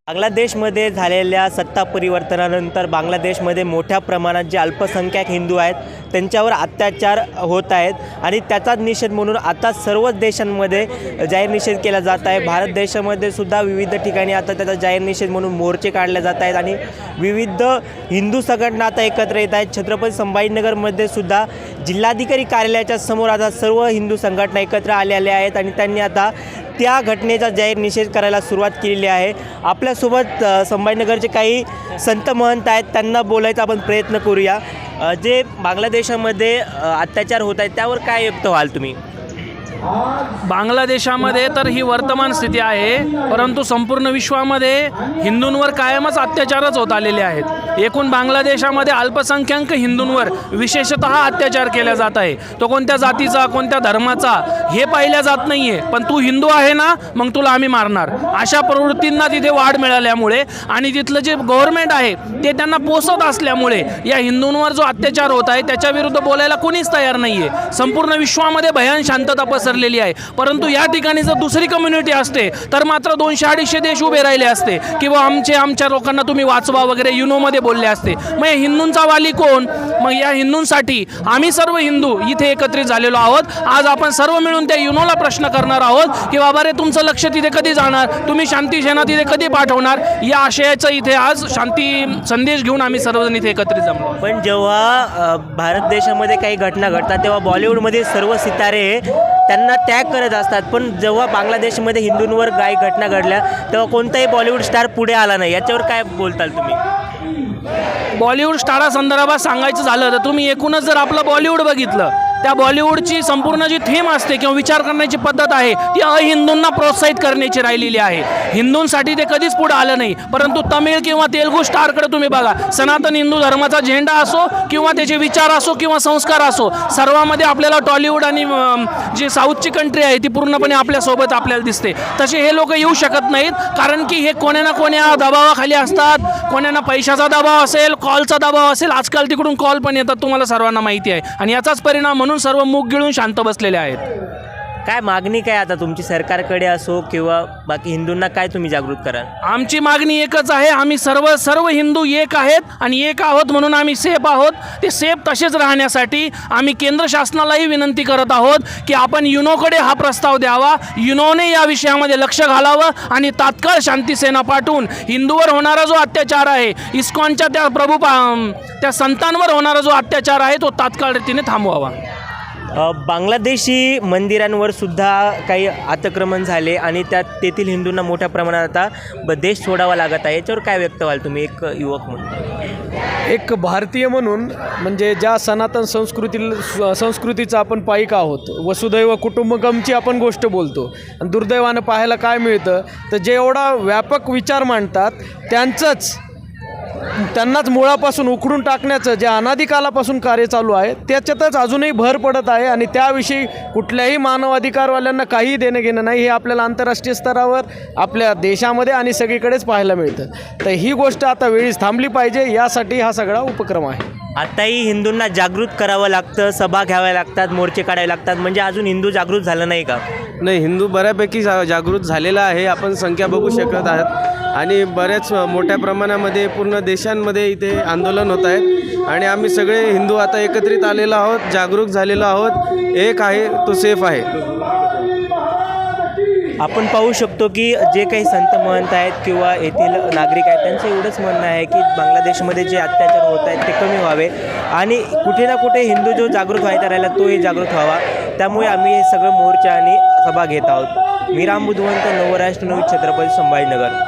बांगलादेशमध्ये झालेल्या सत्ता परिवर्तनानंतर बांगलादेशमध्ये मोठ्या प्रमाणात जे अल्पसंख्याक हिंदू आहेत त्यांच्यावर अत्याचार होत आहेत आणि त्याचाच निषेध म्हणून आता सर्वच देशांमध्ये जाहीर निषेध केला जात आहे। भारत देशामध्ये सुद्धा विविध ठिकाणी आता त्याचा जाहीर निषेध म्हणून मोर्चे काढले जात आहेत आणि विविध हिंदू संघटना आता एकत्र येत आहेत। छत्रपती संभाजीनगरमध्ये सुद्धा जिल्हाधिकारी कार्यालयाच्या समोर आता सर्व हिंदू संघटना एकत्र आलेल्या आहेत आणि त्यांनी आता त्या घटनेचा जाहीर निषेध करायला सुरुवात केलेली आहे। आपल्यासोबत संभाजीनगरचे काही संत महंत आहेत, त्यांना बोलायचा आपण प्रयत्न करूया। जे बांगलादेशामध्ये अत्याचार होत आहेत त्यावर काय व्यक्त व्हाल तुम्ही? बांगलादेशामध्ये तर ही वर्तमान स्थिती आहे, परंतु संपूर्ण विश्वामध्ये हिंदूंवर कायमच अत्याचारच होत आलेले आहेत। एकूण बांगलादेशामध्ये अल्पसंख्याक हिंदूंवर विशेषतः अत्याचार केला जात आहे। तो कोणत्या जातीचा कोणत्या धर्माचा हे पाहिल्या जात नाही आहे, पण तू हिंदू आहे ना मग तुला आम्ही मारणार, अशा प्रवृत्तींना तिथे वाढ मिळाल्यामुळे आणि तिथलं जे गव्हर्नमेंट आहे ते त्यांना पोसत असल्यामुळे या हिंदूंवर जो अत्याचार होत आहे त्याच्याविरुद्ध बोलायला कोणीच तयार नाही आहे। संपूर्ण विश्वामध्ये भयान शांतता पसरलेली आहे, परंतु या ठिकाणी जर दुसरी कम्युनिटी असते तर मात्र 200-250 देश उभे राहिले असते किंवा आमच्या लोकांना तुम्ही वाचवा वगैरे युनोमध्ये बोलले असते। मग हिंदूंचा वाली कोण? मग या हिंदूंसाठी आम्ही सर्व हिंदू इथे एकत्रित झालेलो आहोत। आज आपण सर्व मिळून त्या युनोला प्रश्न करणार आहोत की बाबा रे तुमचं लक्ष तिथे कधी जाणार, तुम्ही शांती सेना तिथे कधी पाठवणार, या आशयाचं इथे आज शांती संदेश घेऊन आम्ही सर्वजण इथे एकत्रित जमलो। पण जेव्हा भारत देशामध्ये काही घटना घडतात तेव्हा बॉलिवूडमध्ये सर्व सितारे त्यांना टॅग करत असतात, पण जेव्हा बांगलादेशमध्ये हिंदूंवर काही घटना घडल्या तेव्हा कोणताही बॉलिवूड स्टार पुढे आला नाही। याच्यावर काय बोलताल तुम्ही? बॉलिवूड स्टारासंदर्भात सांगायचं झालं तर तुम्ही एकूणच जर आपलं बॉलिवूड बघितलं, त्या बॉलिवूडची संपूर्ण जी थीम असते किंवा विचार करण्याची पद्धत आहे ती अहिंदूंना प्रोत्साहित करण्याची राहिलेली आहे। हिंदूंसाठी ते कधीच पुढे आलं नाही, परंतु तमिळ किंवा तेलुगू स्टारकडे तुम्ही बघा, सनातन हिंदू धर्माचा झेंडा असो किंवा त्याचे विचार असो किंवा संस्कार असो, सर्वांमध्ये आपल्याला टॉलिवूड आणि जी साऊथची कंट्री आहे ती पूर्णपणे आपल्यासोबत आपल्याला दिसते। तसे हे लोक येऊ शकत नाहीत, कारण की हे कोण्या ना कोण्या दबावाखाली असतात, कोण्या पैशाचा दबाव असेल, कॉलचा दबाव असेल, आजकाल तिकडून कॉल पण येतात, तुम्हाला सर्वांना माहिती आहे, आणि याचाच परिणाम म्हणून सर्व मुख गिळून शांत बसलेले आहेत। काय मागणी काय आता तुमची सरकारकडे असो किंवा बाकी हिंदूंना काय तुम्ही जागृत कराल? आमची मागणी एकच आहे, आम्ही सर्व हिंदू एक आहेत आणि एक आहोत म्हणून आम्ही सेफ आहोत। ते सेफ तसेच राहण्यासाठी आम्ही केंद्र शासनालाही विनंती करत आहोत की आपण युनोकडे हा प्रस्ताव द्यावा, युनोने या विषयामध्ये लक्ष घालावं आणि तात्काळ शांती सेना पाठवून हिंदूवर होणारा जो अत्याचार आहे, इस्कॉनच्या त्या संतांवर होणारा जो अत्याचार आहे तो तात्काळ रीतीने थांबवावा। बांगलादेशी मंदिरांवर सुद्धा काही अतिक्रमण झाले आणि तेथील हिंदूंना मोठ्या प्रमाणात आता देश सोडावा लागत आहे। याच्यावर काय व्यक्त व्हाल तुम्ही एक युवक म्हणून? एक भारतीय म्हणून, म्हणजे ज्या सनातन संस्कृतीचा आपण पाईक आहोत, वसुदैव कुटुंबकमची आपण गोष्ट बोलतो, आणि दुर्दैवानं पाहायला काय मिळतं तर जे एवढा व्यापक विचार मांडतात त्यांनाच मुळापासून उखडून टाकण्याचं जे अनादी कालापासून कार्य चालू आहे त्याच्यातच अजूनही भर पडत आहे, आणि त्याविषयी कुठल्याही मानवाधिकारवाल्यांना काही देणं घेणं नाही। हे आपल्याला आंतरराष्ट्रीय स्तरावर आपल्या देशामध्ये आणि सगळीकडेच पाहायला मिळतं। तर ही गोष्ट आता वेळीच थांबली पाहिजे, यासाठी हा सगळा उपक्रम आहे। आताही हिंदूंना जागृत करावं लागतं, सभा घ्याव्या लागतात, मोर्चे काढावे लागतात, म्हणजे अजून हिंदू जागृत झालं नाही का? नाही, हिंदू बऱ्यापैकी जागृत झालेला आहे, आपण संख्या बघू शकत आहात, आणि बऱ्याच मोठ्या प्रमाणामध्ये पूर्ण देशांमध्ये इथे आंदोलन होत आहेत, आणि आम्ही सगळे हिंदू आता एकत्रित आलेलो आहोत, जागरूक झालेलो आहोत, एक आहे तो सेफ आहे। आपण पाहू शकतो की जे काही संत महंत आहेत किंवा येथील नागरिक आहेत त्यांचं एवढंच म्हणणं आहे की बांगलादेशमध्ये जे अत्याचार होत आहेत ते कमी व्हावे आणि कुठे ना कुठे हिंदू जो जागृत व्हायचा राहिला तोही जागृत व्हावा। त्यामुळे आम्ही हे सगळं मोर्चा आणि सभा घेत आहोत। मी राम बुधवंत, नवराष्ट्र न्यूज, छत्रपती संभाजीनगर।